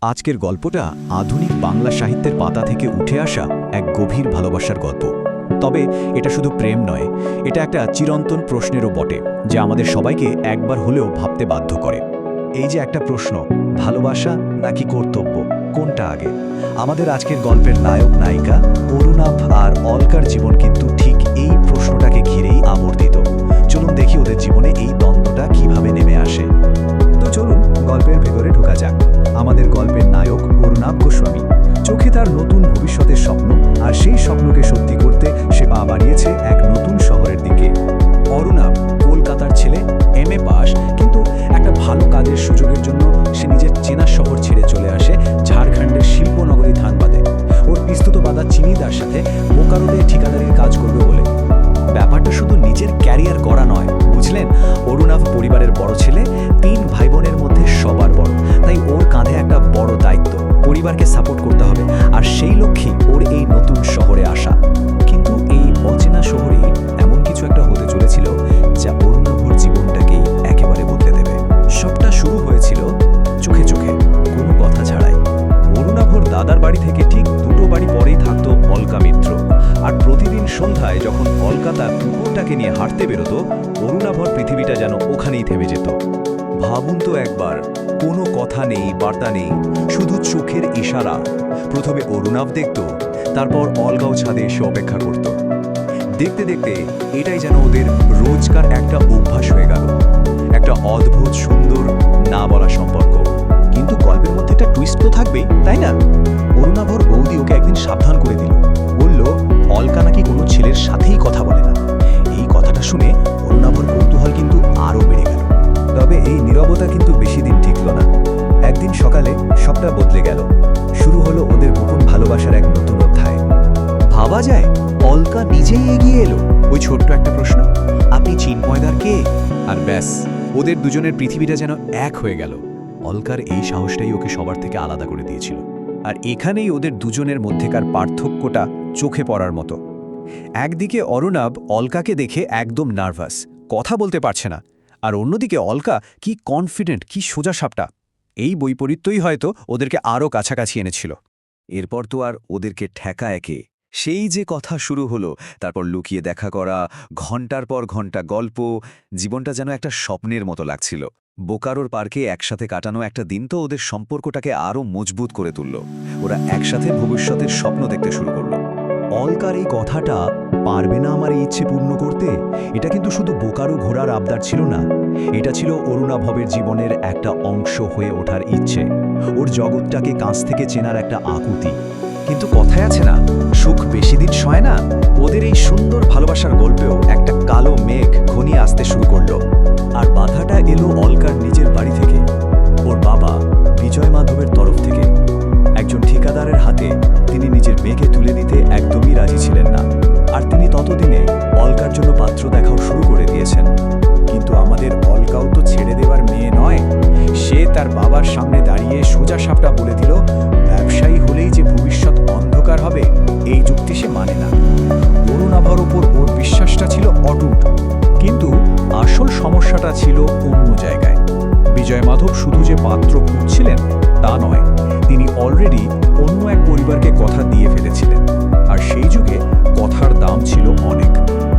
আজকের গল্পটা আধুনিক বাংলা সাহিত্যের পাতা থেকে উঠে আসা এক গভীর ভালোবাসার গল্প। তবে এটা শুধু প্রেম নয়, এটা একটা চিরন্তন প্রশ্নেরও বটে, যা আমাদের সবাইকে একবার হলেও ভাবতে বাধ্য করে। এই যে একটা প্রশ্ন, ভালোবাসা নাকি কর্তব্য, কোনটা আগে? আমাদের আজকের গল্পের নায়ক নায়িকা অরুণাভ আর অলকার জীবন কিন্তু ঠিক এই প্রশ্নটাকে ঘিরেই আবর্তিত। চলুন দেখি ওদের জীবনে এই দ্বন্দ্বটা কিভাবে নেমে আসে। তো চলুন গল্পের ভেতরে ঢোকা যাক। আমাদের গল্পের নায়ক অরুণাভ গোস্বামী। চোখে তার নতুন ভবিষ্যতের স্বপ্ন, আর সেই স্বপ্নকে সত্যি করতে সে পা বাড়িয়েছে এক নতুন শহরের দিকে। অরুণাভ কলকাতার ছেলে, MA পাস, কিন্তু একটা ভালো কাজের সুযোগের জন্য সে নিজের চেনা শহর ছেড়ে চলে আসে ঝাড়খণ্ডের শিল্পনগরী ধানবাদে, ওর পিস্তুত বাঁধা চিনিদার সাথে বোকারোতে ঠিকাদারির কাজ করবে বলে। ব্যাপারটা শুধু নিজের ক্যারিয়ার গড়া নয়, বুঝলেন? অরুণাভ পরিবারের বড় ছেলে, 3 ভাই বোনের মধ্যে সবার বড়, তাই ওর কাঁধে একটা বড় দায়িত্ব, পরিবারকে সাপোর্ট করতে হবে। আর সেই লক্ষ্যেই ওর এই নতুন শহরে আসা। কিন্তু এই অচেনা শহরেই এমন কিছু একটা হতে চলেছিল যা অরুণাভর জীবনটাকেই একেবারে বদলে দেবে। সবটা শুরু হয়েছিল চোখে চোখে, কোনো কথা ছাড়াই। অরুণাভর দাদার বাড়ি থেকে ঠিক 2 বাড়ি পরেই থাকতো অলকা মিত্র। আর প্রতিদিন সন্ধ্যায় যখন অলকা তার কুকুরটাকে নিয়ে হাঁটতে বেরোতো, অরুণাভর পৃথিবীটা যেন ওখানেই থেমে যেত। ভাবুন তো একবার, কোনো কথা নেই, বার্তা নেই, শুধু চোখের ইশারা। প্রথমে অরুণাভ দেখত, তারপর অলগাও ছাদে এসে অপেক্ষা করত। দেখতে দেখতে এটাই যেন ওদের রোজকার একটা অভ্যাস হয়ে গেল, একটা অদ্ভুত সুন্দর না বলা সম্পর্ক। কিন্তু গল্পের মধ্যে একটা টুইস্ট তো থাকবেই, তাই না? অরুণাভর বৌদি ওকে একদিন সাবধান করে দিল, বলল অলকা নাকি কোনো ছেলের সাথেই কথা বলে না। এই কথাটা শুনে অরুণাভর কৌতূহল কিন্তু আরও বেড়ে গেল। তবে এই নীরবতা কিন্তু বেশি দিন টিকল না। একদিন সকালে সবটা বদলে গেল। শুরু হলো ওদের গোপন ভালোবাসার এক নতুন অধ্যায়। ভাবা যায় অলকা নিজেই এগিয়ে এলো। ওই ছোট্ট একটা প্রশ্ন, আপনি চিন্ময়দার কে? আর ব্যাস, ওদের দুজনের পৃথিবীটা যেন এক হয়ে গেল। অলকার এই সাহসটাই ওকে সবার থেকে আলাদা করে দিয়েছিল। আর এখানেই ওদের দুজনের মধ্যেকার পার্থক্যটা চোখে পড়ার মতো। একদিকে অরুণাভ অলকাকে দেখে একদম নার্ভাস, কথা বলতে পারছে না। আর অন্যদিকে অলকা কি কনফিডেন্ট, কি সোজাসাপটা। এই বৈপরীত্যই হয়তো ওদেরকে আরও কাছাকাছি এনেছিল। এরপর তো আর ওদেরকে ঠেকা একে। সেই যে কথা শুরু হলো, তারপর লুকিয়ে দেখা করা, ঘন্টার পর ঘন্টা গল্প। জীবনটা যেন একটা স্বপ্নের মতো লাগছিল। বোকারোর পার্কে একসাথে কাটানো একটা দিন তো ওদের সম্পর্কটাকে আরও মজবুত করে তুলল। ওরা একসাথে ভবিষ্যতের স্বপ্ন দেখতে শুরু করল। অলকার এই কথাটা, পারবে না আমার এই ইচ্ছে পূর্ণ করতে, এটা কিন্তু শুধু বোকারো ঘোড়ার আবদার ছিল না। এটা ছিল অরুণাভবের জীবনের একটা অংশ হয়ে ওঠার ইচ্ছে, ওর জগৎটাকে কাছ থেকে চেনার একটা আকুতি। কিন্তু কথায় আছে না, সুখ বেশি দিন সয় না। ওদের এই সুন্দর ভালোবাসার গল্পেও একটা কালো মেঘ ঘনিয়ে আসতে শুরু করল। আর বাধাটা এলো অলকার নিজের বাড়ি থেকে, ওর বাবা বিজয় মাধবের তরফ থেকে। একজন ঠিকাদারের হাতে তিনি নিজের মেয়েকে তুলে দিতে একদমই রাজি ছিলেন না। আর তিনি ততদিনে অলকার জন্য পাত্র দেখাও শুরু করে দিয়েছেন। কিন্তু আমাদের অলকাও তো ছেড়ে দেওয়ার মেয়ে নয়। সে তার বাবার সামনে দাঁড়িয়ে সোজা সাপটা বলে দিল, ব্যবসায়ী হলেই যে ভবিষ্যৎ অন্ধকার হবে, এই যুক্তি সে মানে না। অরুণাভর ওপর ওর বিশ্বাসটা ছিল অটুট। কিন্তু আসল সমস্যাটা ছিল অন্য জায়গায়। বিজয় মাধব শুধু যে পাত্র খুঁজছিলেন তা নয়, তিনি অলরেডি অন্য এক পরিবারকে কথা দিয়ে ফেলেছিলেন। আর সেই যুগে কথার দাম ছিল অনেক।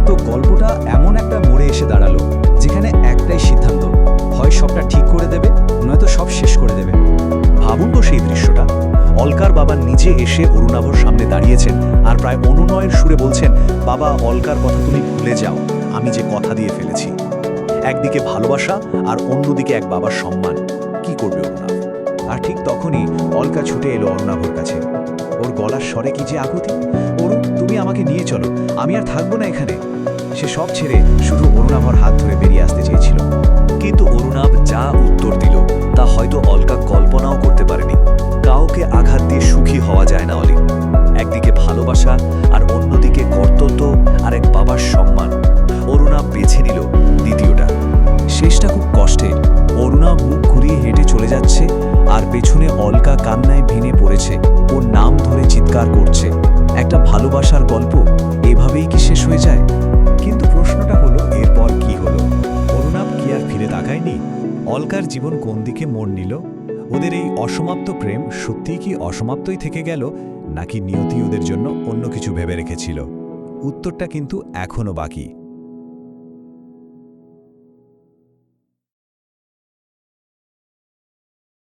তো গল্পটা এমন একটা মোড়ে এসে দাঁড়ালো যেখানে একটাই সিদ্ধান্ত, হয় সবটা ঠিক করে দেবে, নয়তো সব শেষ করে দেবে। ভাবুন তো সেই দৃশ্যটা, অলকার বাবা নিজে এসে অরুণাভর সামনে দাঁড়িয়েছেন আর প্রায় অনুনয়ের সুরে বলছেন, বাবা, অলকার কথা তুমি ভুলে যাও, আমি যে কথা দিয়ে ফেলেছি। একদিকে ভালোবাসা আর অন্যদিকে এক বাবার সম্মান। কি করবে অরুণাভ? আর ঠিক তখনই অলকা ছুটে এলো অরুণাভর কাছে। ওর গলার স্বরে কি যে আকুতি, অরুণ, তুমি আমাকে নিয়ে চলো, আমি আর থাকবো না এখানে। সে সব ছেড়ে শুধু অরুণাভর হাত ধরে বেরিয়ে আসতে চেয়েছিল। কিন্তু অরুণাভ যা উত্তর দিল তা হয়তো অলকা কল্পনাও করতে পারেনি। কাউকে আঘাত দিয়ে সুখী হওয়া যায় না, অলি। একদিকে ভালোবাসা আর অন্যদিকে কর্তব্য আর এক বাবার সম্মান। অরুণাভ বেছে নিল দ্বিতীয়টা। শেষটা খুব কষ্টের। অরুণাভ মুখ ঘুরিয়ে হেঁটে চলে যাচ্ছে, আর পেছনে অলকা কান্নায় ভেঙে পড়েছে, ওর নাম ধরে চিৎকার করছে। একটা ভালোবাসার গল্প এভাবেই কি শেষ হয়ে যায়? কিন্তু প্রশ্নটা হলো, এরপর কি হলো? অরুণাভ কি আর ফিরে তাকায়নি? অলকার জীবন কোন দিকে মোড় নিল? ওদের এই অসমাপ্ত প্রেম সত্যিই কি অসমাপ্তই থেকে গেল, নাকি নিয়তি ওদের জন্য অন্য কিছু ভেবে রেখেছিল? উত্তরটা কিন্তু এখনও বাকি।